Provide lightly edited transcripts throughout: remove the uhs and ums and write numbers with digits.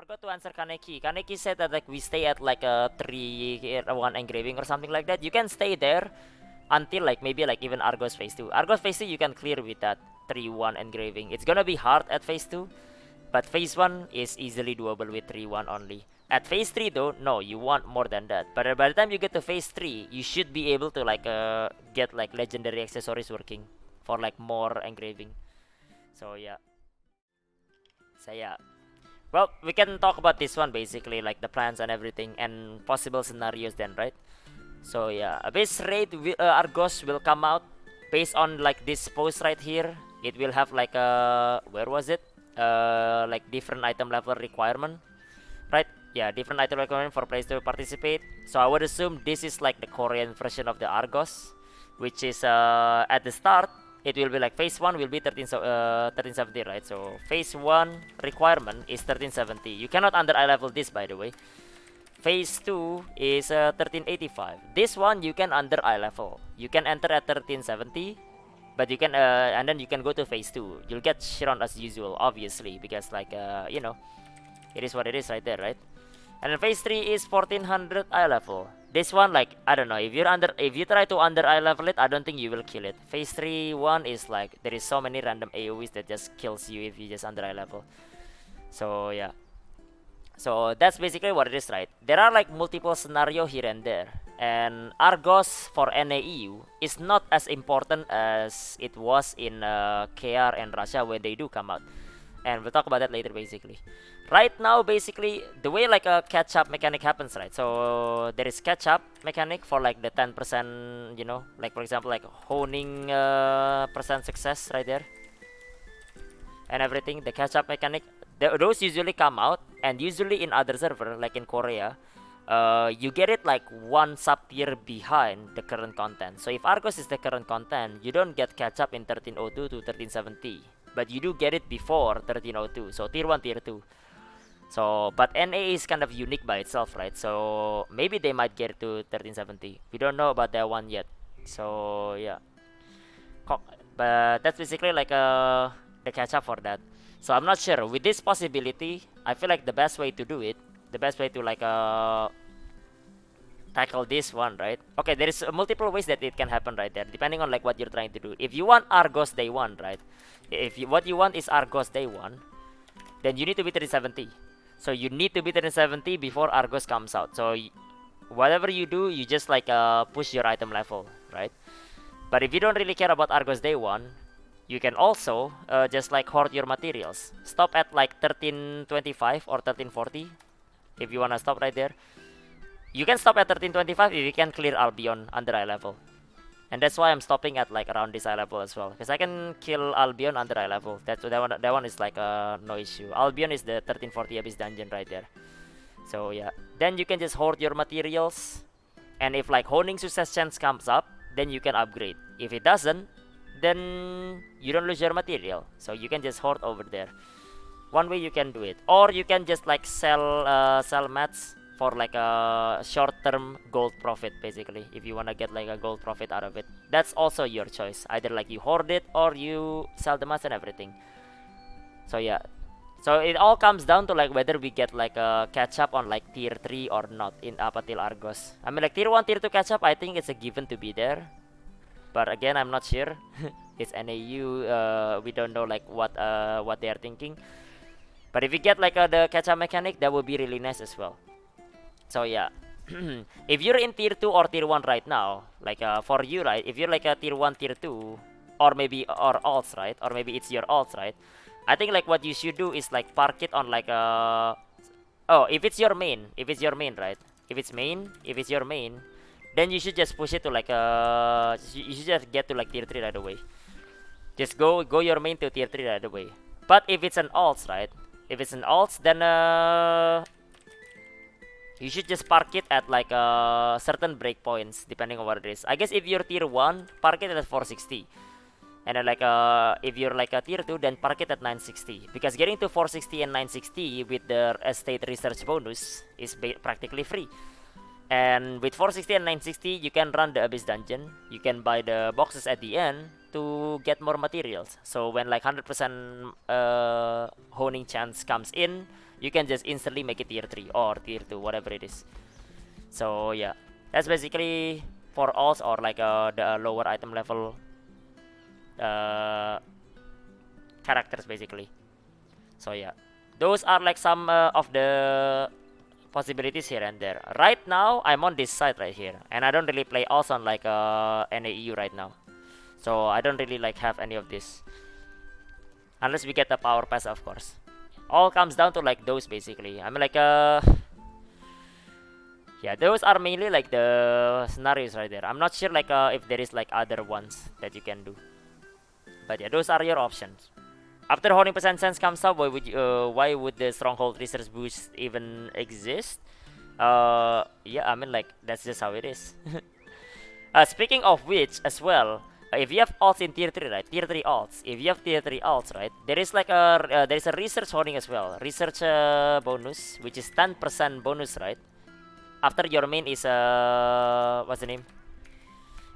forgot to answer Kaneki. Kaneki said that like we stay at like a 3-1 engraving or something like that. You can stay there until like maybe like even Argos phase 2. Argos phase 2 you can clear with that 3-1 engraving. It's gonna be hard at phase 2, but phase 1 is easily doable with 3-1 only. At phase 3 though, no, you want more than that. But by the time you get to phase 3, you should be able to like get like legendary accessories working for like more engraving. So yeah. So yeah. Well, we can talk about this one basically, like the plans and everything and possible scenarios then, right? So yeah, a base raid Argos will come out based on like this post right here. It will have like a where was it? Like different item level requirement, right? Yeah, different item requirement for players to participate. So I would assume this is like the Korean version of the Argos, which is at the start it will be like phase 1 will be 1370, right? So phase 1 requirement is 1370. You cannot under eye level this, by the way. Phase 2 is 1385. This one you can under eye level. You can enter at 1370, but you can and then you can go to phase 2. You'll get Chiron as usual, obviously, because like you know, it is what it is right there, right? And then phase 3 is 1400 eye level. This one, like, I don't know, if you try to under eye level it, I don't think you will kill it. Phase 3 one is like there is so many random AoEs that just kills you if you just under eye level. So yeah. So that's basically what it is, right? There are like multiple scenario here and there. And Argos for NAEU is not as important as it was in KR and Russia when they do come out. And we'll talk about that later basically. Right now, basically, the way like a catch-up mechanic happens, right? So there is catch-up mechanic for like the 10%, you know, like for example, like honing percent success right there. And everything, the catch-up mechanic, those usually come out, and usually in other server, like in Korea, you get it like one sub-tier behind the current content. So if Argos is the current content, you don't get catch-up in 1302 to 1370. But you do get it before 1302, so tier 1, tier 2. So, but NA is kind of unique by itself, right? So, maybe they might get it to 1370. We don't know about that one yet. So, yeah. But that's basically like the catch up for that. So, I'm not sure. With this possibility, I feel like the best way to do it, the best way to like tackle this one, right? Okay, there is multiple ways that it can happen right there, depending on like what you're trying to do. If you want Argos day 1, right? If you, what you want is Argos day 1, then you need to be 370. So you need to be 370 before Argos comes out. So whatever you do, you just like push your item level, right? But if you don't really care about Argos day 1, you can also just like hoard your materials. Stop at like 1325 or 1340 if you wanna stop right there. You can stop at 1325 if you can clear Albion under eye level. And that's why I'm stopping at like around this eye level as well, because I can kill Albion under eye level. That one is like no issue. Albion is the 1340 Abyss dungeon right there. So yeah, then you can just hoard your materials, and if like honing success chance comes up, then you can upgrade. If it doesn't, then you don't lose your material, so you can just hoard over there. One way you can do it, or you can just like sell mats for like a short-term gold profit basically, if you want to get like a gold profit out of it. That's also your choice, either like you hoard it or you sell the mats and everything. So yeah, so it all comes down to like whether we get like a catch up on like tier 3 or not in Apatil Argos. I mean like tier 1 tier 2 catch up, I think it's a given to be there, but again I'm not sure. It's NAU, we don't know like what they are thinking. But if we get like the catch up mechanic, that would be really nice as well. So yeah, if you're in tier 2 or tier 1 right now, like for you, right, if you're like a tier 1 tier 2, or maybe or alts, right, or maybe it's your alts, right, I think like what you should do is like park it on like oh, if it's your main, right, if it's your main, then you should just push it to like you should just get to like tier 3 right away. Just go your main to tier 3 right away. But if it's an alts, right, if it's an alts, then you should just park it at like certain breakpoints depending on what it is. I guess if you're tier 1, park it at 460. And then like if you're like a tier 2, then park it at 960. Because getting to 460 and 960 with the estate research bonus is practically free. And with 460 and 960, you can run the Abyss dungeon. You can buy the boxes at the end. to get more materials. So when like 100% honing chance comes in, you can just instantly make it tier 3 or tier 2, whatever it is. So yeah, that's basically for alts or like the lower item level uh, characters basically. So yeah, those are like some of the possibilities here and there. Right now, I'm on this side right here, and I don't really play alts on like NAEU right now. So I don't really like have any of this, unless we get the power pass, of course. All comes down to like those basically. I mean like yeah, those are mainly like the scenarios right there. I'm not sure like if there is like other ones that you can do, but yeah, those are your options. After holding percent sense comes up, why would the stronghold research boost even exist? Yeah, I mean like that's just how it is. Speaking of which, as well, if you have alts in tier 3, right? Tier 3 alts. If you have tier 3 alts, right? There is like there is a research holding as well. Research bonus, which is 10% bonus, right? After your main is what's the name?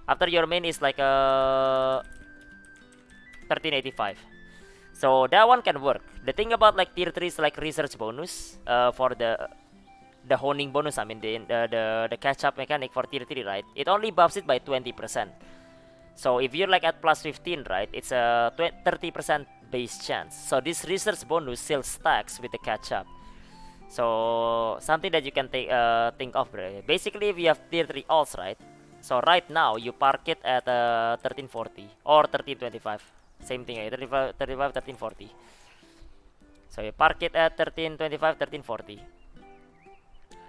After your main is like 1385. So that one can work. The thing about like tier 3 is like research bonus for the honing bonus. I mean the catch up mechanic for tier 3, right? It only buffs it by 20%. So if you're like at plus 15, right, it's a 30% base chance. So this research bonus still stacks with the catch up. So something that you can think of, bro. Basically, if you have tier 3 alts, right? So right now you park it at 1340 or 1325. Same thing, 35, 1340. So you park it at 1325, 1340.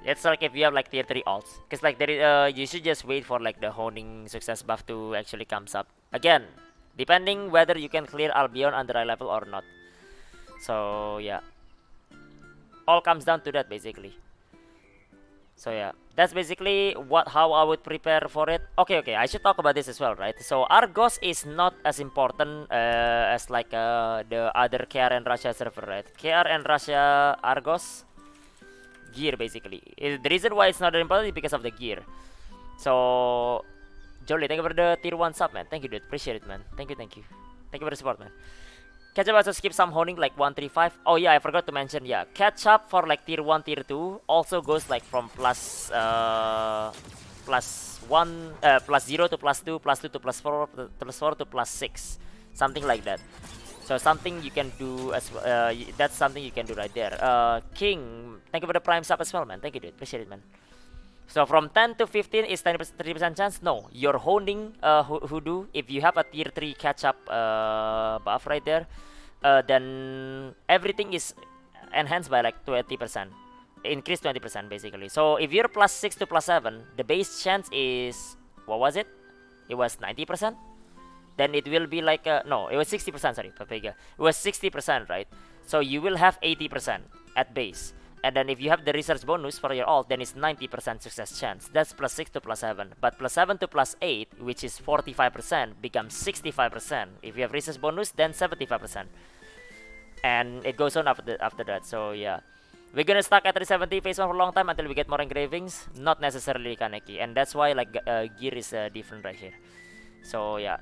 It's like if you have like tier 3 alts, because like there is, you should just wait for like the honing success buff to actually comes up. Again, depending whether you can clear Albion under eye level or not. So yeah, all comes down to that basically. So yeah, that's basically how I would prepare for it. Okay, I should talk about this as well, right? So Argos is not as important as like the other KR and Russia server, right? KR and Russia Argos gear basically. The reason why it's not that important is because of the gear. So Jolly, thank you for the tier 1 sub, man. Thank you, dude. Appreciate it, man. Thank you. Thank you for the support, man. Ketchup also skip some honing like 135. Oh yeah, I forgot to mention. Yeah, ketchup for like tier 1, tier 2 also goes like from plus 1, plus 0 to plus 2, plus 2 to plus 4, plus 4 to plus 6, something like that. So something you can do as well. That's something you can do right there. King, thank you for the prime sub as well, man. Thank you, dude. Appreciate it, man. So from 10 to 15 is 30% chance. No, you're honing hoodoo. If you have a tier 3 catch up buff right there, then everything is enhanced by like 20%. Increase 20% basically. So if you're plus 6 to plus 7, the base chance is, what was it? It was 90%. Then it will be like no, it was 60%. Sorry, Papega. It was 60%, right? So you will have 80% at base. And then if you have the research bonus for your alt, then it's 90% success chance. That's plus 6 to plus 7. But plus 7 to plus 8, which is 45%, becomes 65%. If you have research bonus, then 75%. And it goes on after that. So yeah, we're gonna stuck at 370 phase 1 for a long time until we get more engravings. Not necessarily Kaneki. And that's why like gear is different right here. So yeah.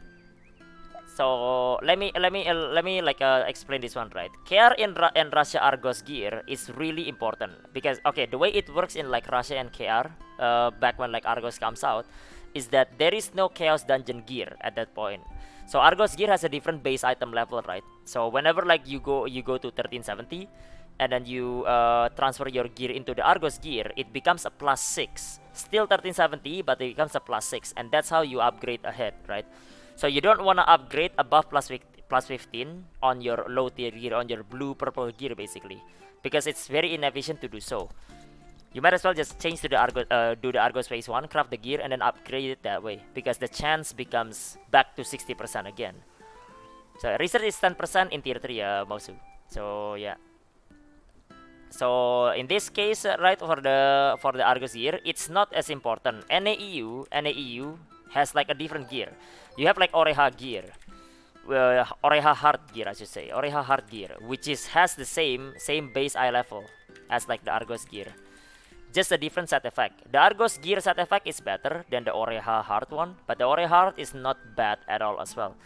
So let me like explain this one, right. KR and Russia Argos gear is really important because okay, the way it works in like Russia and KR back when like Argos comes out is that there is no Chaos Dungeon gear at that point. So Argos gear has a different base item level, right? So whenever like you go to 1370 and then you transfer your gear into the Argos gear, it becomes a plus 6. Still 1370, but it becomes a plus 6, and that's how you upgrade ahead, right? So you don't want to upgrade above plus 15 on your low tier gear, on your blue purple gear basically, because it's very inefficient to do so. You might as well just change to the Argos, do the Argos phase 1, craft the gear, and then upgrade it that way, because the chance becomes back to 60% again. So research is 10% in tier 3, Mosu. So yeah. So in this case, right, for the Argos gear, it's not as important. NAEU has like a different gear. You have like Oreha gear, Oreha hard gear, I should say, Oreha hard gear, which has the same base eye level as like the Argos gear, just a different set effect. The Argos gear set effect is better than the Oreha hard one, but the Oreha hard is not bad at all as well.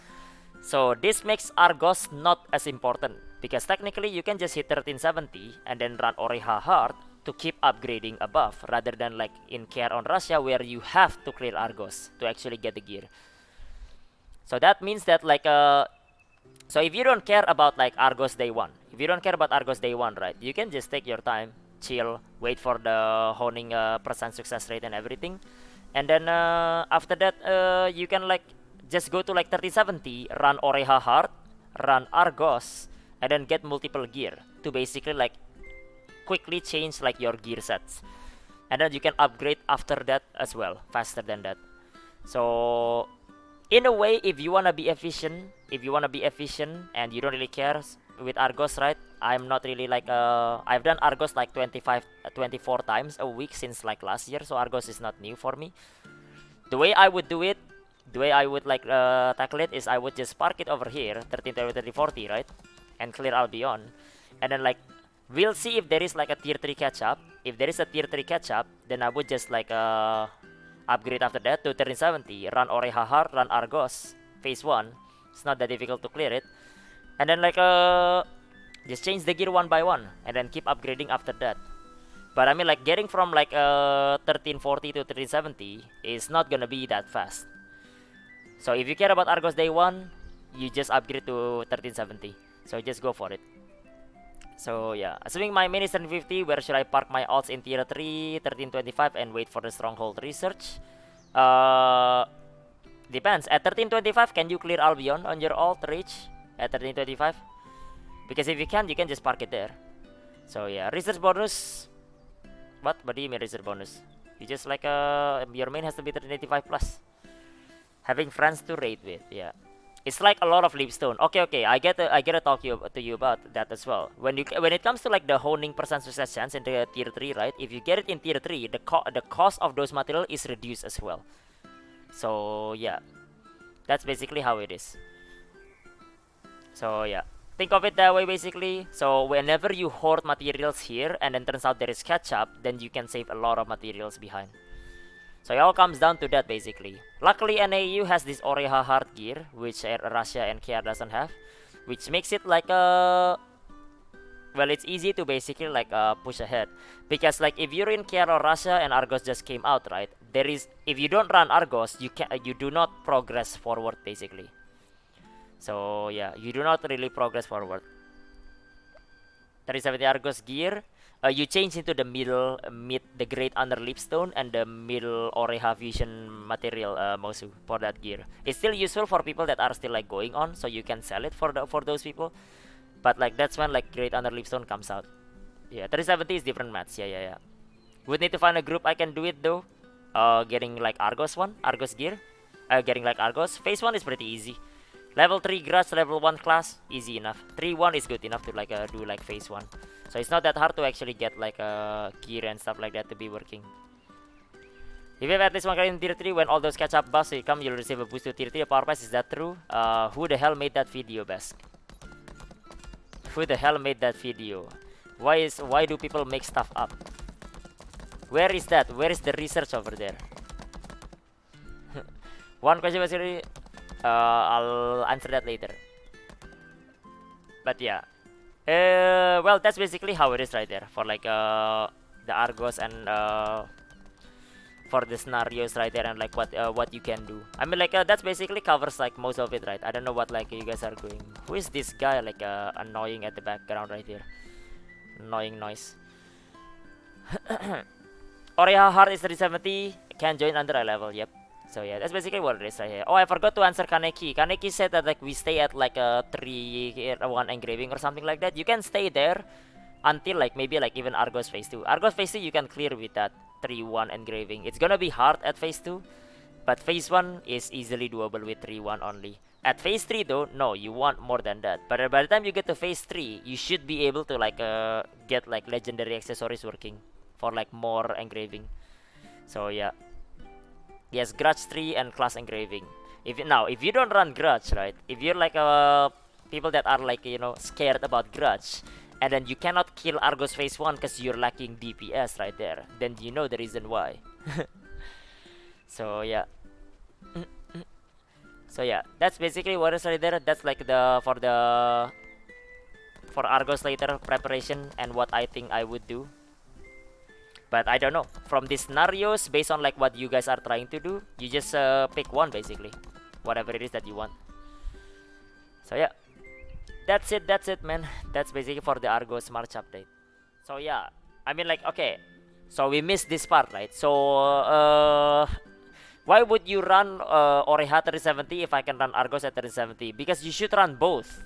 So this makes Argos not as important, because technically you can just hit 1370 and then run Oreha hard to keep upgrading above, rather than like in Care on Russia where you have to clear Argos to actually get the gear. So that means that like so if you don't care about like Argos day one, if you don't care about Argos day one, right, you can just take your time, chill, wait for the honing percent success rate and everything, and then after that you can like just go to like 3070, run Oreha hard, run Argos, and then get multiple gear to basically like quickly change like your gear sets, and then you can upgrade after that as well, faster than that. So in a way, if you wanna be efficient, and you don't really care with Argos, right? I'm not really like I've done Argos like 24 times a week since like last year, so Argos is not new for me. The way I would do it, the way I would like tackle it is I would just park it over here, 13, 20, 30, 40, right? And clear Albion, and then like we'll see if there is like a tier 3 catch up. If there is a tier 3 catch up, then I would just like upgrade after that to 1370, run Oreha hard, run Argos, phase 1. It's not that difficult to clear it. And then like just change the gear one by one, and then keep upgrading after that. But I mean like getting from like 1340 to 1370 is not gonna be that fast. So if you care about Argos day 1, you just upgrade to 1370. So just go for it. So yeah, assuming my main is 1350, where should I park my alts in tier 3, 1325 and wait for the stronghold research? Depends. At 1325, can you clear Albion on your alt reach at 1325? Because if you can, you can just park it there. So yeah, research bonus. What do you mean research bonus? You just like your main has to be 1385 plus. Having friends to raid with, yeah. It's like a lot of leapstone. Okay, I get to talk to you about that as well. When it comes to like the honing percent success chance in the tier 3, right? If you get it in tier 3, the cost of those material is reduced as well. So yeah, that's basically how it is. So yeah, think of it that way basically. So whenever you hoard materials here and then turns out there is catch up, then you can save a lot of materials behind. So it all comes down to that basically. Luckily NAU has this Oreha hard gear, which Russia and KR doesn't have, which makes it like a well, it's easy to basically like push ahead, because like if you're in KR or Russia and Argos just came out, right? There is, if you don't run Argos, you do not progress forward basically. So yeah, you do not really progress forward. 370 Argos gear. You change into the mid the great under lipstone and the middle Oreha fusion material Mosu for that gear. It's still useful for people that are still like going on, so you can sell it for those people. But like that's when like great under lipstone comes out. Yeah, 370 is different mats. Yeah. Would need to find a group I can do it though. Getting like Argos gear. Getting like Argos. Phase 1 is pretty easy. Level 3 grass, level 1 class, easy enough. 3-1 is good enough to like do like phase 1. So it's not that hard to actually get like gear and stuff like that to be working. If you have at least one guy in tier 3, when all those catch up buffs come, you'll receive a boost to tier 3 power pass. Is that true? Who the hell made that video, Bask? Who the hell made that video? Why do people make stuff up? Where is that? Where is the research over there? One question basically. I'll answer that later. But yeah, well, that's basically how it is right there for like the Argos and for the scenarios right there, and like what you can do. I mean like that's basically covers like most of it, right? I don't know what like you guys are going. Who is this guy like annoying at the background right here? Annoying noise. Oreha hard is 370. Can join under a level. Yep. So yeah, that's basically what it is right here. Oh, I forgot to answer Kaneki. Kaneki said that like we stay at like a 3-1 engraving or something like that. You can stay there until like maybe like even Argos phase 2. Argos phase 2 you can clear with that 3-1 engraving. It's gonna be hard at phase 2, but phase 1 is easily doable with 3-1 only. At phase 3 though, no, you want more than that. But by the time you get to phase 3, you should be able to like get like legendary accessories working for like more engraving. So yeah. Yes, Grudge 3 and class engraving. If you don't run Grudge, right? If you're like people that are like scared about Grudge, and then you cannot kill Argos phase 1 because you're lacking DPS right there, then you know the reason why. So yeah. So yeah, that's basically what is right there. That's like the for Argos later preparation and what I think I would do. But I don't know. From these scenarios, based on like what you guys are trying to do, you just pick one basically, whatever it is that you want. So yeah, that's it. That's it, man. That's basically for the Argos March update. So yeah, I mean like okay, so we missed this part, right? So why would you run Oreha 3070 if I can run Argos at 3070? Because you should run both.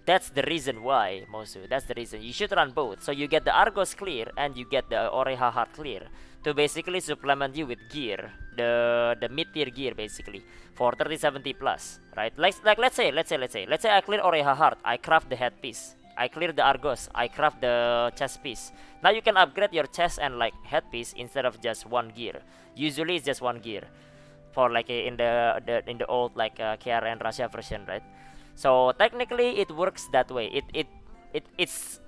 That's the reason why, Mosu. That's the reason. You should run both. So you get the Argos clear and you get the Oreha hard clear to basically supplement you with gear, the mid tier gear basically for 3070 plus, right? Like let's say I clear Oreha hard, I craft the headpiece. I clear the Argos, I craft the chest piece. Now you can upgrade your chest and like headpiece instead of just one gear. Usually it's just one gear for like in the old like KRN Russia version, right? So technically it works that way. It's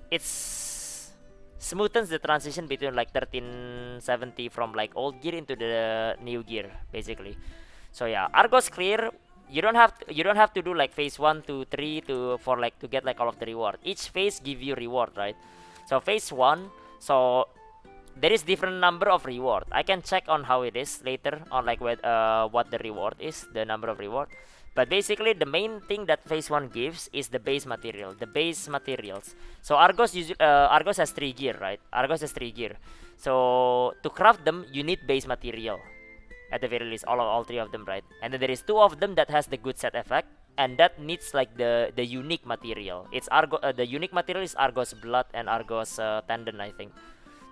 smoothens the transition between like 1370 from like old gear into the new gear basically. So yeah, Argos clear. You don't have to do like phase 1 to 3 to for like to get like all of the reward. Each phase give you reward, right? So phase 1, so there is different number of reward. I can check on how it is later on like what the reward is, the number of reward. But basically the main thing that phase 1 gives is the base material, the base materials. So Argos has 3 gear, right? Argos has 3 gear. So to craft them you need base material. At the very least, all three of them, right? And then there is 2 of them that has the good set effect, and that needs like the unique material. It's the unique material is Argos blood and Argos tendon, I think.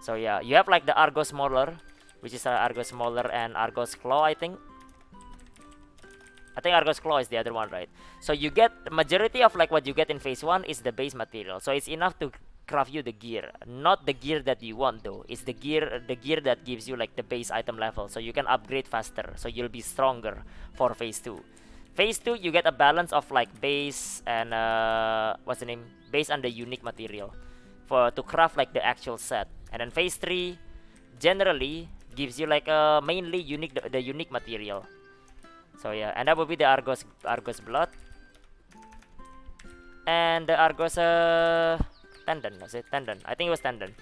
So yeah, you have like the Argos Mauler, which is Argos Mauler and Argos Claw, I think. I think Argos Claw is the other one, right? So you get the majority of like what you get in phase 1 is the base material. So it's enough to craft you the gear. Not the gear that you want though. It's the gear that gives you like the base item level. So you can upgrade faster. So you'll be stronger for phase 2. Phase 2 you get a balance of like base and what's the name? Base and the unique material for to craft like the actual set. And then phase 3 generally gives you like mainly the unique material. So yeah, and that would be the Argos blood and the Argos tendon. Was it tendon? I think it was tendon.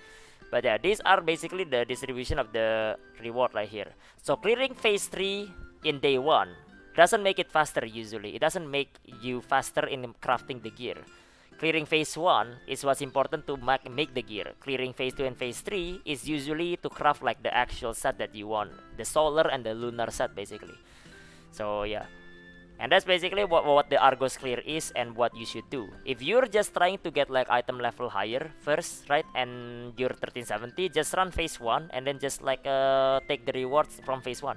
But yeah, these are basically the distribution of the reward right here. So clearing phase 3 in day 1 doesn't make it faster usually. It doesn't make you faster in crafting the gear. Clearing phase 1 is what's important to make the gear. Clearing phase 2 and phase 3 is usually to craft like the actual set that you want. The solar and the lunar set basically. So yeah, and that's basically what the Argos clear is and what you should do. If you're just trying to get like item level higher first, right, and you're 1370, just run phase 1 and then just like take the rewards from phase 1.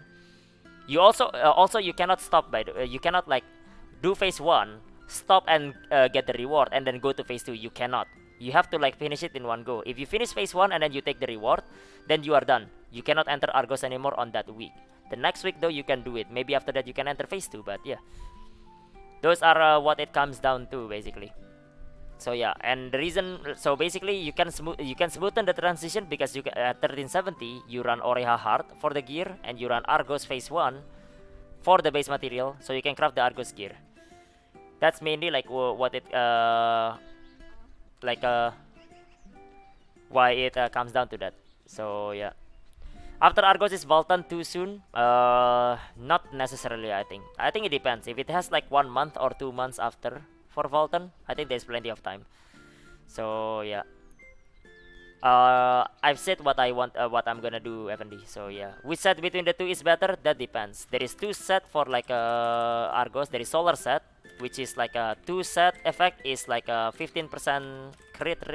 You also you cannot stop you cannot like do phase 1, stop and get the reward and then go to phase 2. You cannot. You have to like finish it in one go. If you finish phase 1 and then you take the reward, then you are done. You cannot enter Argos anymore on that week. The next week though you can do it. Maybe after that you can enter phase 2, but yeah. Those are what it comes down to basically. So yeah, and the reason, so basically you can smoothen the transition because you at 1370 you run Oreha hard for the gear and you run Argos phase 1 for the base material, so you can craft the Argos gear. That's mainly like what it why it comes down to that. So yeah. After Argos is Voltan too soon? Not necessarily, I think. I think it depends. If it has like 1 month or 2 months after for Voltan, I think there's plenty of time. So yeah. I've said what I want, what I'm gonna do, FND. So yeah, which set between the two is better? That depends. There is 2 set for like Argos. There is Solar set, which is like a 2 set effect is like a 15% critical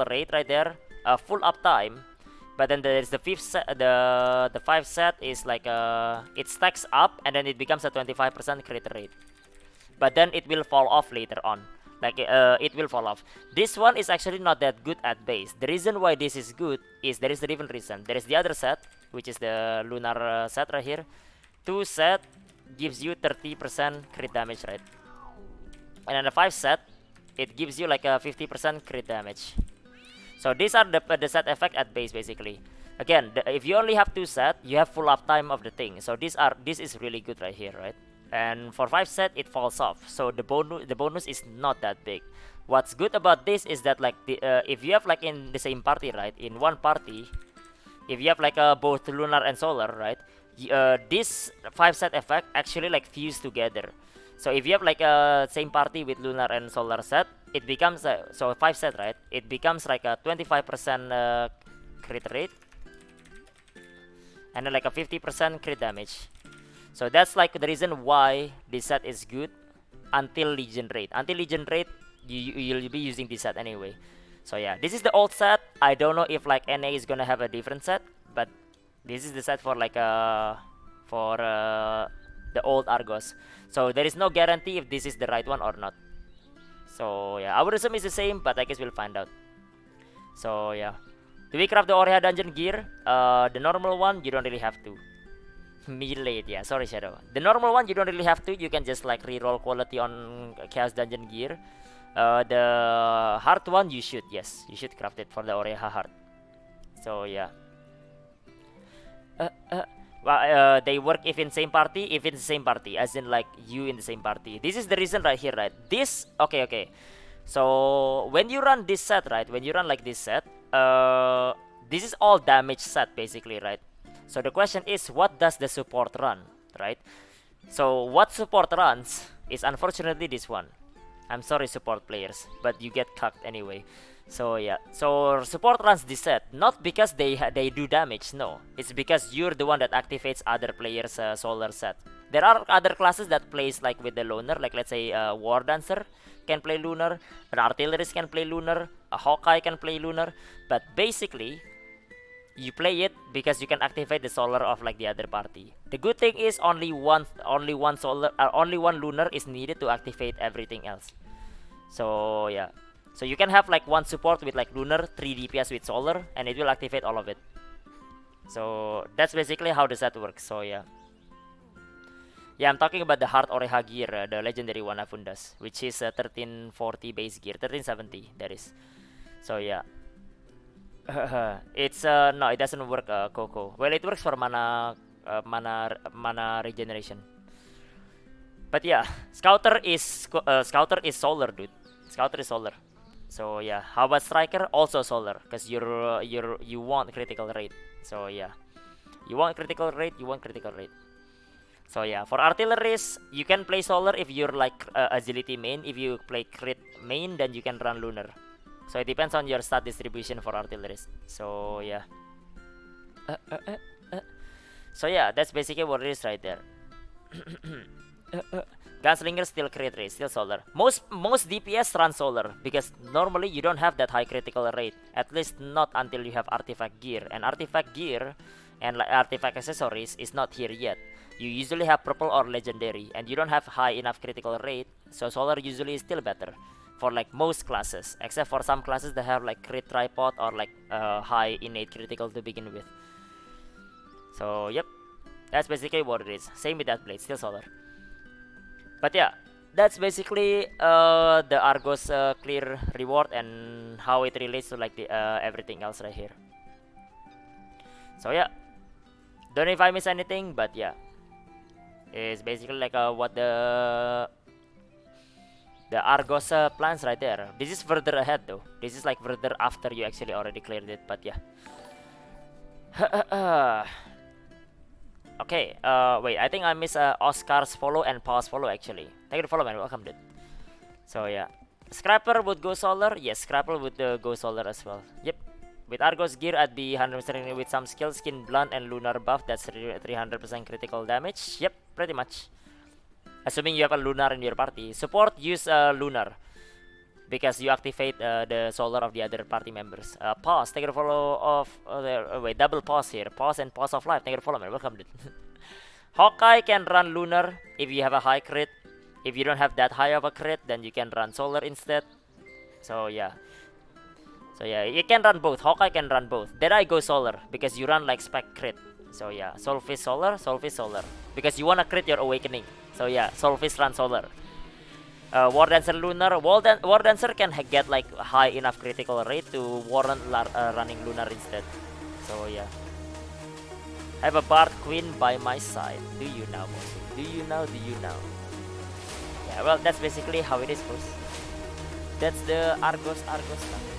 rate right there. Full uptime. But then there's the 5th set, the 5 set is like it stacks up and then it becomes a 25% crit rate. But then it will fall off later on. Like it will fall off. This one is actually not that good at base. The reason why this is good is there is a different reason. There is the other set, which is the lunar set right here. 2 set gives you 30% crit damage, right? And then the 5 set, it gives you like a 50% crit damage. So these are the set effect at base basically. Again, if you only have 2 set, you have full uptime of the thing. So this is really good right here, right? and for 5 set it falls off, so the bonus is not that big. What's good about this is that like if you have like in the same party, right, in one party, if you have like both lunar and solar, right, this 5 set effect actually like fuse together. So if you have like a same party with lunar and solar set, it becomes so 5 set, right, it becomes like a 25% crit rate and then like a 50% crit damage. So that's like the reason why this set is good until Legion Raid. Until Legion Raid, you'll be using this set anyway. So yeah, this is the old set. I don't know if like NA is gonna have a different set, but this is the set for like for the old Argos. So there is no guarantee if this is the right one or not. So yeah, I would assume it's the same, but I guess we'll find out. So yeah, do we craft the Oreha dungeon gear? The normal one you don't really have to. Melee, yeah, sorry Shadow. The normal one you don't really have to. You can just like reroll quality on Chaos Dungeon gear. The heart one you should, yes, you should craft it for the Oreha heart. So yeah. Well, they work if in same party, if it's the same party, as in like you in the same party. This is the reason right here, right? This okay. So when you run this set, right? When you run like this set, this is all damage set basically, right? So the question is, what does the support run, right? So what support runs is unfortunately this one. I'm sorry, support players, but you get cucked anyway. So yeah, so support runs this set, not because they do damage, no. It's because you're the one that activates other players' solar set. There are other classes that plays like with the loner, like let's say War Dancer can play lunar, an artillerist can play lunar, a Hawkeye can play lunar, but basically you play it because you can activate the solar of like the other party. The good thing is only one lunar is needed to activate everything else. So yeah, so you can have like one support with like lunar, 3 DPS with solar, and it will activate all of it. So that's basically how the set works. So yeah, I'm talking about the Heart Oreha gear, the legendary one Afundas, which is 1340 base gear, 1370 that is. So yeah. It's no, it doesn't work, Coco. Well, it works for mana regeneration. But yeah, Scouter is solar, dude. Scouter is solar. So yeah, how about Striker? Also solar, cause you want critical rate. So yeah, you want critical rate. So yeah, for artillerists, you can play solar if you're like agility main. If you play crit main, then you can run lunar. So it depends on your stat distribution for artillerists. So yeah. So yeah, that's basically what it is right there. Gunslinger still crit rate, still solar. Most DPS run solar because normally you don't have that high critical rate. At least not until you have artifact gear. And artifact gear and like artifact accessories is not here yet. You usually have purple or legendary, and you don't have high enough critical rate. So solar usually is still better for like most classes, except for some classes that have like crit tripod or like high innate critical to begin with. So yep, that's basically what it is. Same with that blade, still solar. But yeah, that's basically the Argos clear reward and how it relates to like the everything else right here. So yeah, don't know if I miss anything, but yeah, it's basically like what the Argos plans right there. This is further ahead though. This is like further after you actually already cleared it, but yeah. Okay, wait, I think I miss Oscar's follow and Paul's follow actually. Thank you for follow, man. Welcome, dude. So yeah, Scrapper would go solar. Yes, Scrapper would go solar as well. Yep. With Argos gear, I'd be 100% with some skill, skin blunt, and lunar buff. That's 300% critical damage. Yep, pretty much. Assuming you have a lunar in your party. Support, use lunar because you activate the solar of the other party members. Pause, take a follow of wait, double pause here. Pause and pause of life. Take a follow, man. Welcome, dude. Hawkeye can run lunar if you have a high crit. If you don't have that high of a crit, then you can run solar instead. So yeah. So yeah, you can run both. Hawkeye can run both. Then I go solar because you run like spec crit. So yeah, Soulfist solar, because you wanna crit your awakening. So yeah, Soulfist run solar. War Dancer lunar. War Dancer can get like high enough critical rate to warrant running lunar instead. So yeah. Have a Bard Queen by my side. Do you now, Mosu? Do you now? Do you now? Yeah, well, that's basically how it is, boss. That's the Argos stuff.